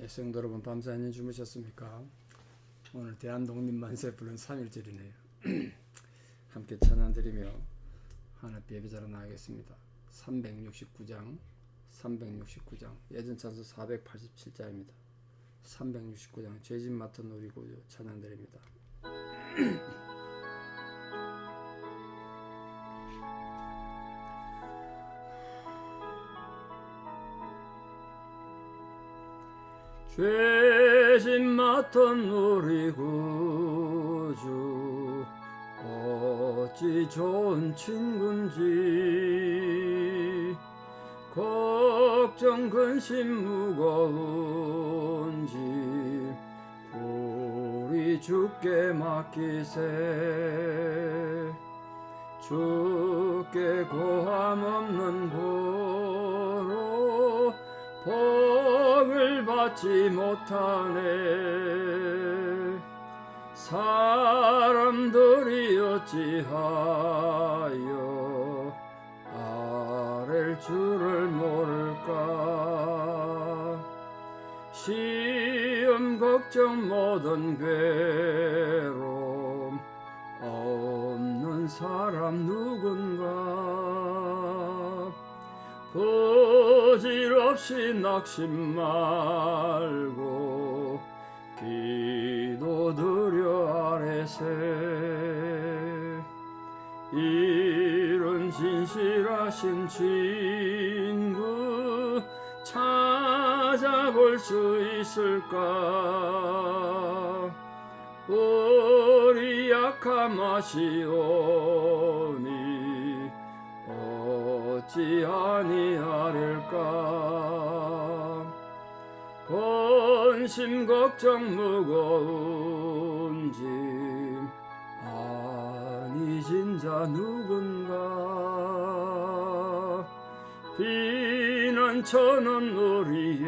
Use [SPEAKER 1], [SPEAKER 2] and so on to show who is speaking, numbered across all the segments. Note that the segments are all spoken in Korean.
[SPEAKER 1] 성도 여러분, 밤새 안녕 주무셨습니까? 오늘 대한독립만세 부른 3.1절이네요. 함께 찬양드리며 하나님 예배자로 나가겠습니다. 369장 예전 찬송 487자입니다. 369장 죄짐 맡은 우리 구주 찬양드립니다. 죄짐 맡은 우리 구주 어찌 좋은 친군지, 걱정 근심 무거운지 우리 주께 맡기세. 주께 고함 없는 고로 복을 받지 못하네. 사람들이 어찌하여 아랠 줄을 모를까. 시험 걱정 모든 괴로움 없는 사람 누군가. 부질없이 낙심 말고 기도드려 아뢰세. 이런 진실하신 친구 찾아볼 수 있을까. 우리 약함 아시오니 어찌 아니하릴까. 근심 걱정 무거운지 아니진 자 누군가. 비난처는 우리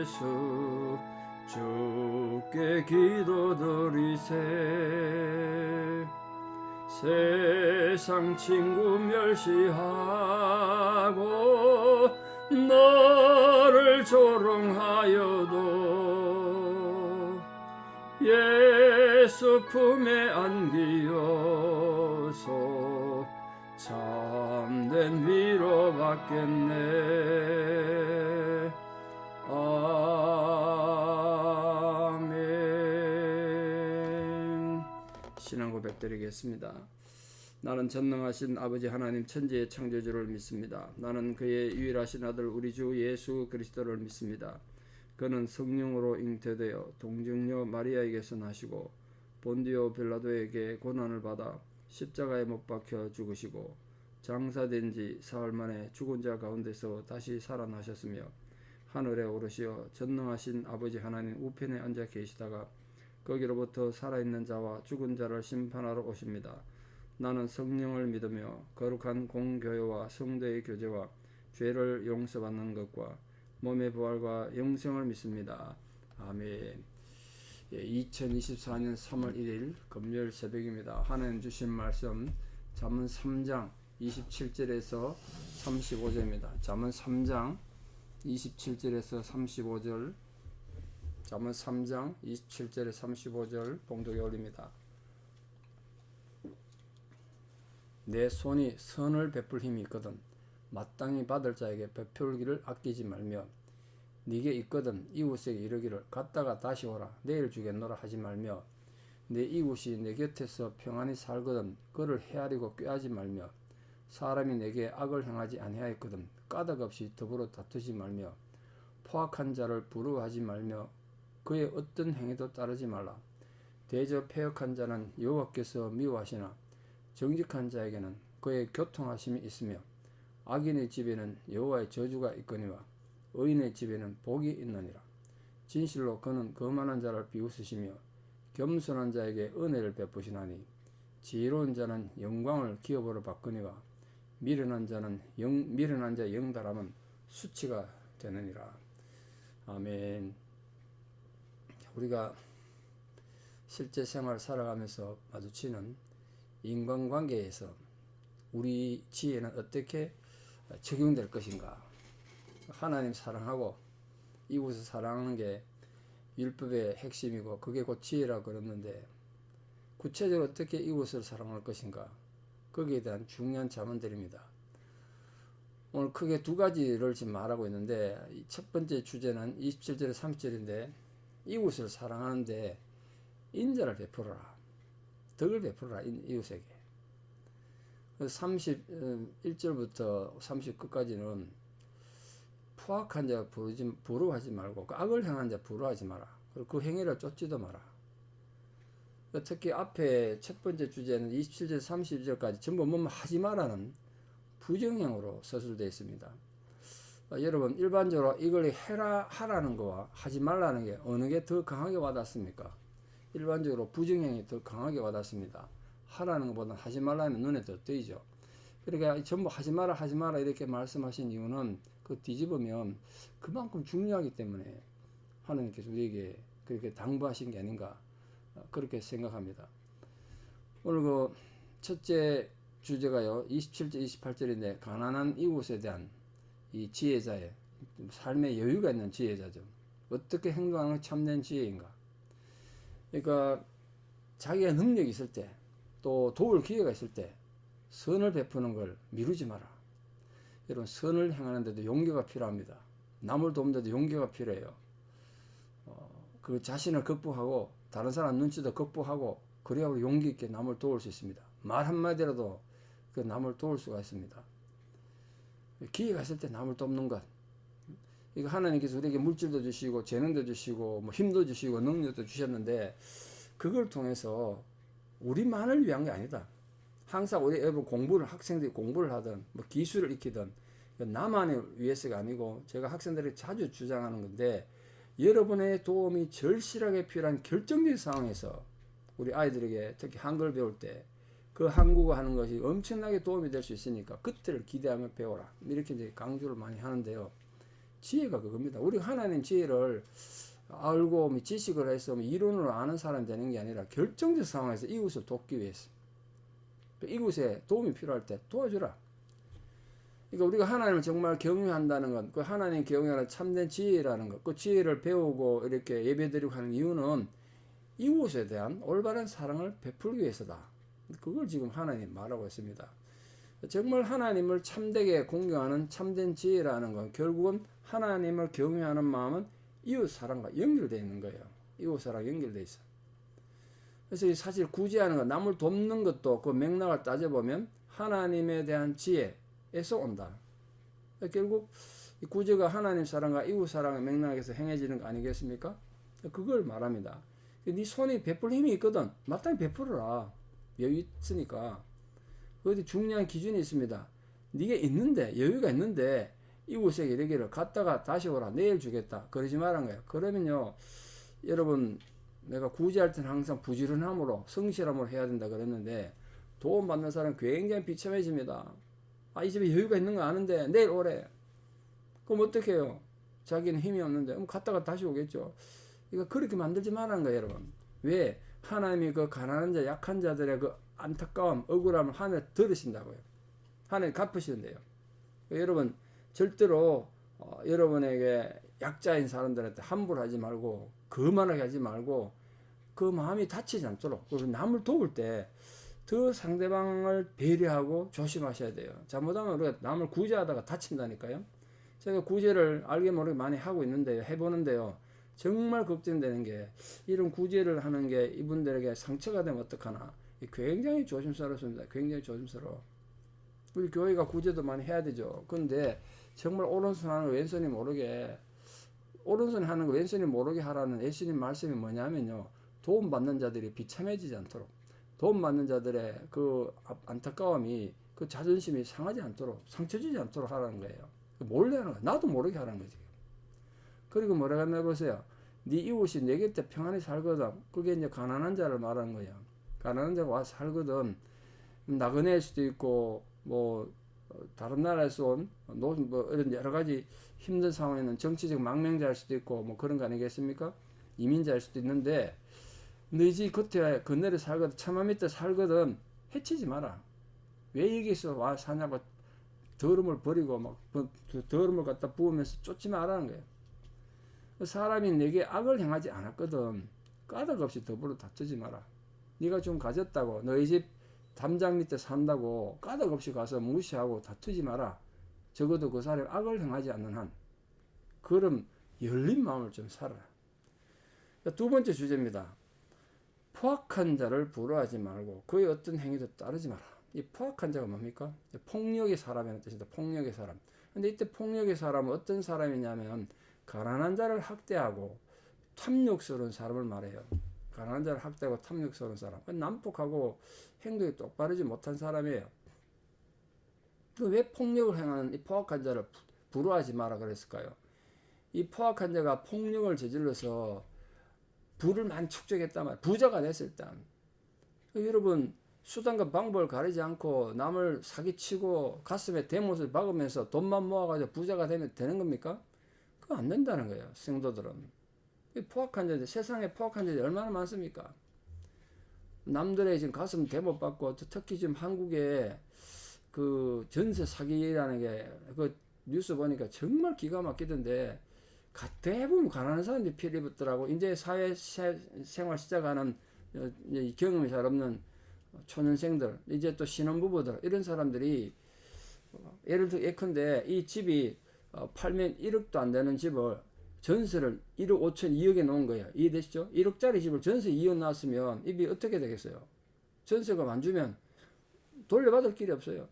[SPEAKER 1] 예수 주께 기도드리세. 세상 친구 멸시하고 너를 조롱하여도 예수 품에 안기어서 참된 위로 받겠네. 아멘. 신앙 고백 드리겠습니다. 나는 전능하신 아버지 하나님 천지의 창조주를 믿습니다. 나는 그의 유일하신 아들 우리 주 예수 그리스도를 믿습니다. 그는 성령으로 잉태되어 동정녀 마리아에게서 나시고 본디오 빌라도에게 고난을 받아 십자가에 못 박혀 죽으시고 장사된 지 사흘 만에 죽은 자 가운데서 다시 살아나셨으며 하늘에 오르시어 전능하신 아버지 하나님 우편에 앉아 계시다가 거기로부터 살아있는 자와 죽은 자를 심판하러 오십니다. 나는 성령을 믿으며 거룩한 공교회와 성도의 교제와 죄를 용서받는 것과 몸의 부활과 영생을 믿습니다. 아멘. 2024년 3월 1일 금요일 새벽입니다. 하나님 주신 말씀 잠언 3장 27절에서 35절입니다. 잠언 3장 27절에서 35절, 잠언 3장 27절에 35절 봉독에 올립니다. 내 손이 선을 베풀 힘이 있거든 마땅히 받을 자에게 베풀기를 아끼지 말며, 네게 있거든 이웃에게 이르기를 갔다가 다시 오라 내일 주겠노라 하지 말며, 내 이웃이 내 곁에서 평안히 살거든 그를 헤아리고 꾀하지 말며, 사람이 내게 악을 행하지 아니하였거든 까닭없이 더불어 다투지 말며, 포악한 자를 부러워하지 말며 그의 어떤 행위도 따르지 말라. 대저 패역한 자는 여호와께서 미워하시나 정직한 자에게는 그의 교통하심이 있으며, 악인의 집에는 여호와의 저주가 있거니와 의인의 집에는 복이 있느니라. 진실로 그는 거만한 자를 비웃으시며 겸손한 자에게 은혜를 베푸시나니, 지혜로운 자는 영광을 기업으로 바꾸니와 미련한 자 영달함은 수치가 되느니라. 아멘. 우리가 실제 생활 살아가면서 마주치는 인간관계에서 우리 지혜는 어떻게 적용될 것인가. 하나님 사랑하고 이웃을 사랑하는 게 율법의 핵심이고 그게 곧 지혜라고 그랬는데, 구체적으로 어떻게 이웃을 사랑할 것인가, 거기에 대한 중요한 자문들입니다. 오늘 크게 두 가지를 지금 말하고 있는데, 첫 번째 주제는 27절에 30절인데 이웃을 사랑하는데 인자를 베풀어라, 덕을 베풀어라 이웃에게. 31절부터 30 끝까지는 포악한 자 부러워하지 말고 그 악을 행한 자 부러워하지 마라, 그리고 그 행위를 쫓지도 마라. 특히 앞에 첫 번째 주제는 27절 32절까지 전부 뭐 하지 마라는 부정형으로 서술되어 있습니다. 여러분, 일반적으로 이걸 하라는 거와 하지 말라는 게 어느 게 더 강하게 와닿습니까? 일반적으로 부정형이 더 강하게 와닿습니다. 하라는 것보다 하지 말라는 눈에 더 띄죠. 그러니까 전부 하지 마라 이렇게 말씀하신 이유는 그 뒤집으면 그만큼 중요하기 때문에 하나님께서 우리에게 그렇게 당부하신 게 아닌가, 그렇게 생각합니다. 오늘 그 첫째 주제가요 27절 28절인데 가난한 이웃에 대한 이 지혜자의 삶의 여유가 있는 지혜자죠. 어떻게 행동하는 참된 지혜인가. 그러니까 자기가 능력이 있을 때, 또 도울 기회가 있을 때 선을 베푸는 걸 미루지 마라. 여러분, 선을 행하는데도 용기가 필요합니다. 남을 돕는데도 용기가 필요해요. 그 자신을 극복하고 다른 사람 눈치도 극복하고, 그래야 우리 용기 있게 남을 도울 수 있습니다. 말 한마디라도 그 남을 도울 수가 있습니다. 기회가 있을 때 남을 돕는 것, 이거 하나님께서 우리에게 물질도 주시고 재능도 주시고 뭐 힘도 주시고 능력도 주셨는데, 그걸 통해서 우리만을 위한 게 아니다. 항상 우리 여러분 공부를, 학생들이 공부를 하든 뭐 기술을 익히든 나만을 위해서가 아니고, 제가 학생들에게 자주 주장하는 건데, 여러분의 도움이 절실하게 필요한 결정적인 상황에서 우리 아이들에게 특히 한글 배울 때 그 한국어 하는 것이 엄청나게 도움이 될 수 있으니까 그때를 기대하며 배워라, 이렇게 이제 강조를 많이 하는데요. 지혜가 그겁니다. 우리가 하나님 지혜를 알고 지식을 해서 이론으로 아는 사람이 되는 게 아니라 결정적 상황에서 이웃을 돕기 위해서, 이웃에 도움이 필요할 때 도와주라. 그러니까 우리가 하나님을 정말 경외한다는 것, 그 하나님 경외하는 참된 지혜라는 것, 그 지혜를 배우고 이렇게 예배드리고 하는 이유는 이웃에 대한 올바른 사랑을 베풀기 위해서다. 그걸 지금 하나님 말하고 있습니다. 정말 하나님을 참되게 공경하는 참된 지혜라는 건 결국은 하나님을 경외하는 마음은 이웃 사랑과 연결되어 있는 거예요. 이웃 사랑 연결되어 있어. 그래서 사실 구제하는 것, 남을 돕는 것도 그 맥락을 따져보면 하나님에 대한 지혜에서 온다. 결국 구제가 하나님 사랑과 이웃 사랑의 맥락에서 행해지는 거 아니겠습니까? 그걸 말합니다. 네 손이 베풀 힘이 있거든, 마땅히 베풀어라. 여유 있으니까. 어디 중요한 기준이 있습니다. 네가 있는데, 여유가 있는데 이웃에게 이르기를 갔다가 다시 오라, 내일 주겠다, 그러지 말란 거예요. 그러면요, 여러분, 내가 구제할 때는 항상 부지런함으로 성실함으로 해야 된다 그랬는데, 도움받는 사람은 굉장히 비참해집니다. 이 집에 여유가 있는 거 아는데 내일 오래. 그럼 어떻게 해요? 자기는 힘이 없는데 그럼 갔다가 다시 오겠죠. 이거 그렇게 만들지 말라는 거예요, 여러분. 왜? 하나님이 그 가난한 자, 약한 자들의 그 안타까움, 억울함을 하늘 들으신다고요. 하늘 갚으시는데요. 여러분, 절대로 여러분에게 약자인 사람들한테 함부로 하지 말고, 거만하게 하지 말고, 그 마음이 다치지 않도록, 그리고 남을 도울 때 더 상대방을 배려하고 조심하셔야 돼요. 잘못하면 우리가 남을 구제하다가 다친다니까요. 제가 구제를 알게 모르게 많이 하고 있는데요, 해보는데요, 정말 걱정되는 게, 이런 구제를 하는 게 이분들에게 상처가 되면 어떡하나, 굉장히 조심스럽습니다. 굉장히 조심스러워. 우리 교회가 구제도 많이 해야 되죠. 근데 정말 오른손 하는 거 왼손이 모르게, 오른손 하는 거 왼손이 모르게 하라는 예수님 말씀이 뭐냐면요, 도움받는 자들이 비참해지지 않도록, 도움받는 자들의 그 안타까움이, 그 자존심이 상하지 않도록, 상처 주지 않도록 하라는 거예요. 몰래 하는 거야. 나도 모르게 하라는 거지. 그리고 뭐라고 했나 보세요. 네 이웃이 내 곁에 평안히 살거든. 그게 이제 가난한 자를 말하는 거예요. 가난한 자가 와서 살거든. 나그네일 수도 있고, 뭐 다른 나라에서 온 뭐 이런 여러 가지 힘든 상황에는 정치적 망명자일 수도 있고, 뭐 그런 거 아니겠습니까? 이민자일 수도 있는데, 너희 집 겉에 그늘에 살거든, 처마 밑에 살거든, 해치지 마라. 왜 여기서 와 사냐고 더러움을 버리고 막 더러움을 갖다 부으면서 쫓지 말라는 거예요. 사람이 내게 악을 행하지 않았거든. 까닭 없이 더불어 다투지 마라. 네가 좀 가졌다고 너희 집 담장 밑에 산다고 까닭 없이 가서 무시하고 다투지 마라. 적어도 그 사람이 악을 행하지 않는 한 그럼 열린 마음을 좀 살아라. 두 번째 주제입니다. 포악한 자를 부러워하지 말고 그의 어떤 행위도 따르지 마라. 이 포악한 자가 뭡니까? 폭력의 사람이라는 뜻입니다. 폭력의 사람. 근데 이때 폭력의 사람은 어떤 사람이냐면 가난한 자를 학대하고 탐욕스러운 사람을 말해요. 가난한 자를 학대하고 탐욕스러운 사람. 난폭하고 행동이 똑바르지 못한 사람이에요. 왜 폭력을 행하는 이 포악한 자를 부러워하지 마라 그랬을까요? 이 포악한 자가 폭력을 저질러서 부를 많이 축적했단 말이에요. 부자가 됐을 때. 여러분 수단과 방법을 가리지 않고 남을 사기치고 가슴에 대못을 박으면서 돈만 모아가지고 부자가 되면 되는 겁니까? 그거 안 된다는 거예요. 성도들은. 포악한 자들, 세상에 포악한 자들이 얼마나 많습니까? 남들의 지금 가슴 대못 받고 특히 지금 한국에 그 전세 사기라는 게 그 뉴스 보니까 정말 기가 막히던데 대부분 가난한 사람들이 피해 입었더라고. 이제 사회생활 시작하는 경험이 잘 없는 초년생들, 이제 또 신혼부부들 이런 사람들이 예를 들어 예컨대 이 집이 팔면 1억도 안 되는 집을 전세를 1억 5천 2억에 놓은 거예요. 이해되시죠? 1억짜리 집을 전세 2억 놨으면 이게 어떻게 되겠어요? 전세금 안 주면 돌려받을 길이 없어요.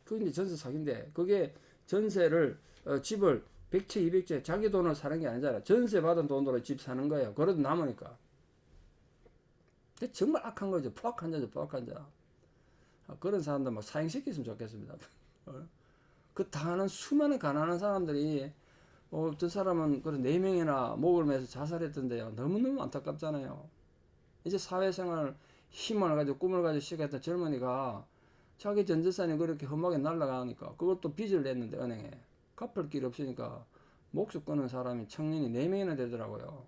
[SPEAKER 1] 그게 이제 전세 사기인데 그게 전세를 집을 100채 200채 자기 돈으로 사는 게 아니잖아. 전세 받은 돈으로 집 사는 거예요. 그래도 남으니까. 정말 악한 거죠. 포악한 자죠. 포악한 자. 그런 사람들 막 사형시켰으면 좋겠습니다. 그 당하는 수많은 가난한 사람들이 어떤 사람은 그런 4명이나 목을 매서 자살했던데요. 너무너무 안타깝잖아요. 이제 사회생활 힘을 가지고 꿈을 가지고 시작했던 젊은이가 자기 전 재산이 그렇게 험하게 날아가니까 그것도 빚을 냈는데 은행에 갚을 길 없으니까 목숨 끊은 사람이 청년이 4명이나 되더라고요.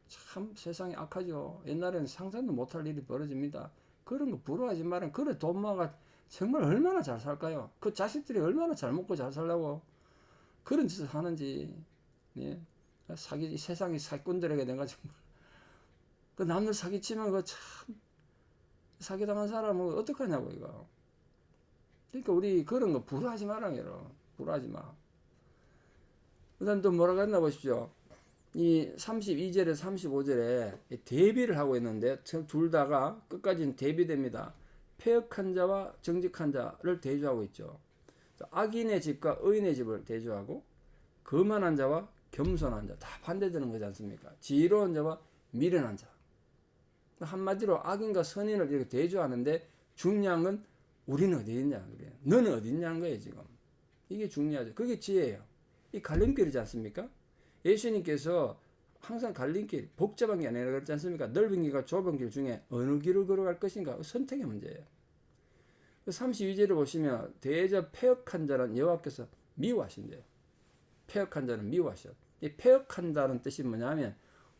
[SPEAKER 1] 참 세상이 악하죠. 옛날에는 상상도 못할 일이 벌어집니다. 그런 거 부러워하지 마라. 그래 돈 모아가 정말 얼마나 잘 살까요? 그 자식들이 얼마나 잘 먹고 잘 살려고 그런 짓을 하는지. 예? 사기 세상이 사기꾼들에게 내가 정말 그 남들 사기치면 그 참 사기당한 사람은 어떡하냐고 이거. 그러니까 우리 그런 거 부러워하지 마라. 부러워하지 마. 그 다음 또 뭐라고 했나 보십시오. 이 32절에 35절에 대비를 하고 있는데 둘 다가 끝까지는 대비됩니다. 패역한 자와 정직한 자를 대조하고 있죠. 악인의 집과 의인의 집을 대조하고 거만한 자와 겸손한 자 다 반대되는 거지 않습니까? 지혜로운 자와 미련한 자. 한마디로 악인과 선인을 이렇게 대조하는데 중요한 건 우리는 어디 있냐 그래요. 너는 어디 있냐는 거예요 지금. 이게 중요하죠. 그게 지혜예요. 이 갈림길이지 않습니까? 예수님께서 항상 갈림길, 복잡한 게 아니라 그렇지 않습니까? 넓은 길과 좁은 길 중에 어느 길을 걸어갈 것인가? 선택의 문제예요. 32절을 보시면 대저 패역한 자는 여호와께서 미워하신대요. 패역한 자는 미워하셔. 이 패역한다는 뜻이 뭐냐면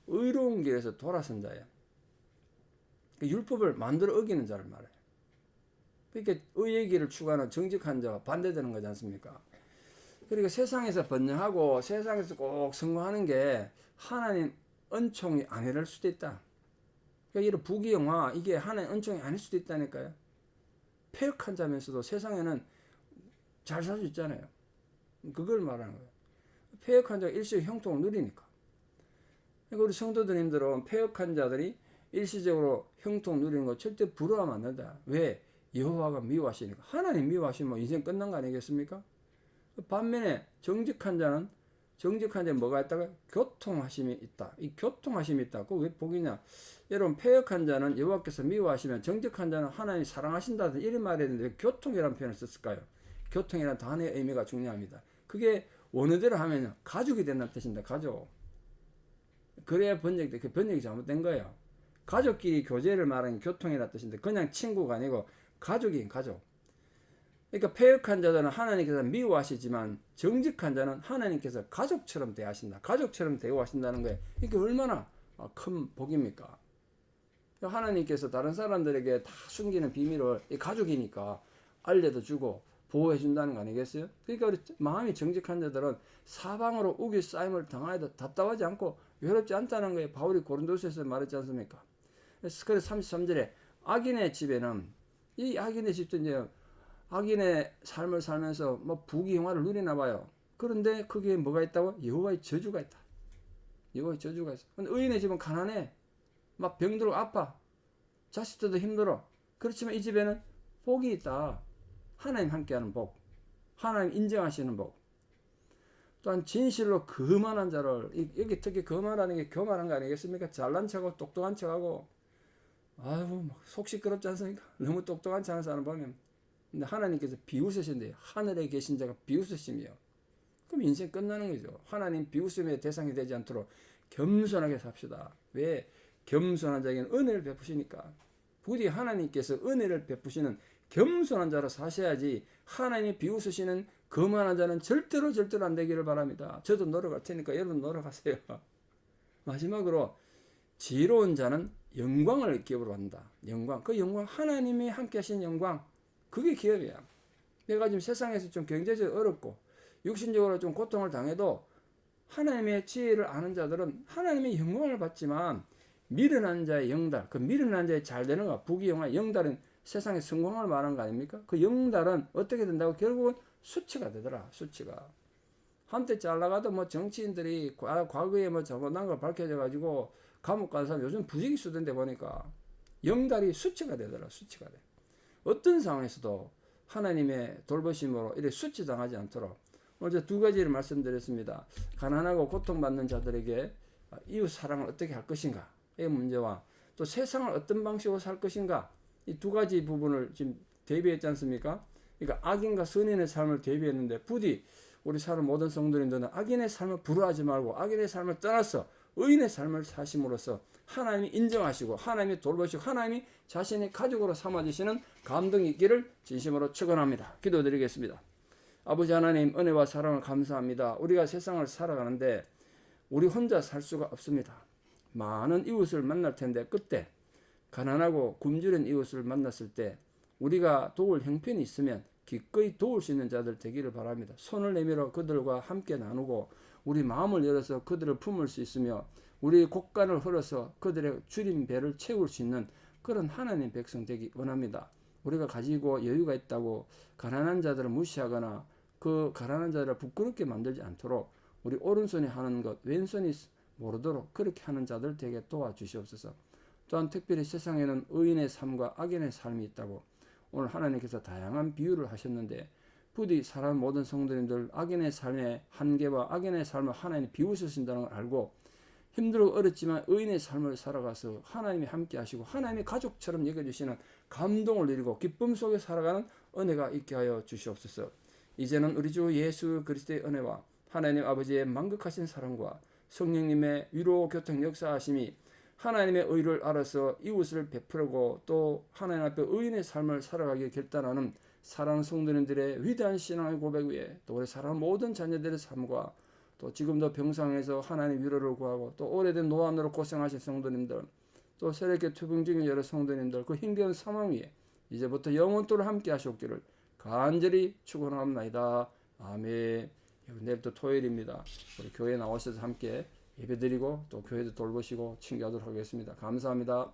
[SPEAKER 1] 의로운 길에서 돌아선 자예요. 율법을 만들어 어기는 자를 말해요. 그러니까 의의 길을 추구하는 정직한 자와 반대되는 거지 않습니까? 그러니까 세상에서 번영하고 세상에서 꼭 성공하는 게 하나님 은총이 아닐 수도 있다. 그러니까 이런 부귀영화 이게 하나님 은총이 아닐 수도 있다니까요. 패역한 자면서도 세상에는 잘 살 수 있잖아요. 그걸 말하는 거예요. 패역한 자가 일시적 형통을 누리니까. 그러니까 우리 성도들님들은 패역한 자들이 일시적으로 형통 누리는 거 절대 부러워하면 안 된다. 왜? 여호와가 미워하시니까. 하나님 미워하시면 인생 끝난 거 아니겠습니까? 반면에 정직한 자는 뭐가 있다가 교통하심이 있다. 이 교통하심이 있다. 그거 왜 복이냐? 여러분 패역한 자는 여호와께서 미워하시면 정직한 자는 하나님이 사랑하신다든 이런 말이 있는데 왜 교통이라는 표현을 썼을까요? 교통이라는 단어의 의미가 중요합니다. 그게 원어대로 하면 가족이 된다는 뜻입니다. 가족. 그래야 번역돼. 그 번역이 잘못된 거예요. 가족끼리 교제를 말하는 교통이라는 뜻인데 그냥 친구가 아니고 가족인 가족. 그러니까 패역한 자들은 하나님께서 미워하시지만 정직한 자는 하나님께서 가족처럼 대하신다. 가족처럼 대우하신다는 거예요. 이게 얼마나 큰 복입니까? 하나님께서 다른 사람들에게 다 숨기는 비밀을 가족이니까 알려도 주고 보호해 준다는 거 아니겠어요? 그러니까 우리 마음이 정직한 자들은 사방으로 우기 쌓임을 당하여도 답답하지 않고 외롭지 않다는 거예요. 바울이 고린도서에서 말했지 않습니까? 그래서 33절에 악인의 집에는, 이 악인의 집도 이제 악인의 삶을 살면서 뭐 부귀영화를 누리나 봐요. 그런데 거기에 뭐가 있다고? 여호와의 저주가 있다. 여호와의 저주가 있어. 근데 의인의 집은 가난해. 막 병들고 아파. 자식들도 힘들어. 그렇지만 이 집에는 복이 있다. 하나님 함께하는 복. 하나님 인정하시는 복. 또한 진실로 거만한 자를, 여기 특히 거만하는 게 교만한 거 아니겠습니까? 잘난 척하고 똑똑한 척하고, 아유, 속 시끄럽지 않습니까? 너무 똑똑한 척하는 사람 보면. 근데 하나님께서 비웃으신대요. 하늘에 계신 자가 비웃으시며. 그럼 인생 끝나는 거죠. 하나님 비웃음의 대상이 되지 않도록 겸손하게 삽시다. 왜? 겸손한 자에게는 은혜를 베푸시니까. 부디 하나님께서 은혜를 베푸시는 겸손한 자로 사셔야지, 하나님이 비웃으시는 거만한 자는 절대로 안 되기를 바랍니다. 저도 노력할 테니까 여러분 노력하세요. 마지막으로 지혜로운 자는 영광을 기업으로 한다. 영광. 그 영광, 하나님이 함께 하신 영광. 그게 기업이야. 내가 지금 세상에서 좀 경제적으로 어렵고 육신적으로 좀 고통을 당해도 하나님의 지혜를 아는 자들은 하나님의 영광을 받지만, 미련한 자의 영달, 그 미련한 자의 잘 되는 거, 부귀영화, 영달은 세상의 성공을 말하는 거 아닙니까? 그 영달은 어떻게 된다고? 결국은 수치가 되더라. 수치가. 한때 잘 나가도 뭐 정치인들이 과거에 뭐 잘못한 걸 밝혀져 가지고 감옥 간 사람 요즘 부지기 수던데 보니까 영달이 수치가 되더라. 수치가 돼. 어떤 상황에서도 하나님의 돌보심으로 이렇게 수치당하지 않도록 오늘 두 가지를 말씀드렸습니다. 가난하고 고통받는 자들에게 이웃 사랑을 어떻게 할 것인가, 이 문제와 또 세상을 어떤 방식으로 살 것인가, 이 두 가지 부분을 지금 대비했지 않습니까? 그러니까 악인과 선인의 삶을 대비했는데, 부디 우리 사는 모든 성도님들은 악인의 삶을 부러워하지 말고 악인의 삶을 떠나서 의인의 삶을 사심으로써 하나님이 인정하시고 하나님이 돌보시고 하나님이 자신의 가족으로 삼아주시는 감동이 있기를 진심으로 축원합니다. 기도드리겠습니다. 아버지 하나님, 은혜와 사랑을 감사합니다. 우리가 세상을 살아가는데 우리 혼자 살 수가 없습니다. 많은 이웃을 만날 텐데, 그때 가난하고 굶주린 이웃을 만났을 때 우리가 도울 형편이 있으면 기꺼이 도울 수 있는 자들 되기를 바랍니다. 손을 내밀어 그들과 함께 나누고 우리 마음을 열어서 그들을 품을 수 있으며 우리 곡간을 흘러서 그들의 줄인 배를 채울 수 있는 그런 하나님 백성 되기 원합니다. 우리가 가지고 여유가 있다고 가난한 자들을 무시하거나 그 가난한 자들을 부끄럽게 만들지 않도록 우리 오른손이 하는 것 왼손이 모르도록 그렇게 하는 자들 되게 도와주시옵소서. 또한 특별히 세상에는 의인의 삶과 악인의 삶이 있다고 오늘 하나님께서 다양한 비유를 하셨는데, 부디 사람 모든 성도님들 악인의 삶의 한계와 악인의 삶을 하나님이 비우셨다는 걸 알고 힘들고 어렵지만 의인의 삶을 살아가서 하나님이 함께 하시고 하나님이 가족처럼 여겨주시는 감동을 누리고 기쁨 속에 살아가는 은혜가 있게 하여 주시옵소서. 이제는 우리 주 예수 그리스도의 은혜와 하나님 아버지의 만극하신 사랑과 성령님의 위로 교통 역사하심이 하나님의 의를 알아서 이웃을 베풀고 또 하나님 앞에 의인의 삶을 살아가기 결단하는 사랑하는 성도님들의 위대한 신앙의 고백 위에 또 우리 사랑하는 모든 자녀들의 삶과 또 지금도 병상에서 하나님 위로를 구하고 또 오래된 노안으로 고생하신 성도님들, 또 새롭게 투병 중인 여러 성도님들, 그 힘겨운 상황 위에 이제부터 영원토록 함께 하시옵기를 간절히 축원합니다. 아멘. 내일부터 토요일입니다. 우리 교회에 나오셔서 함께 예배드리고 또 교회도 돌보시고 챙겨하도록 하겠습니다. 감사합니다.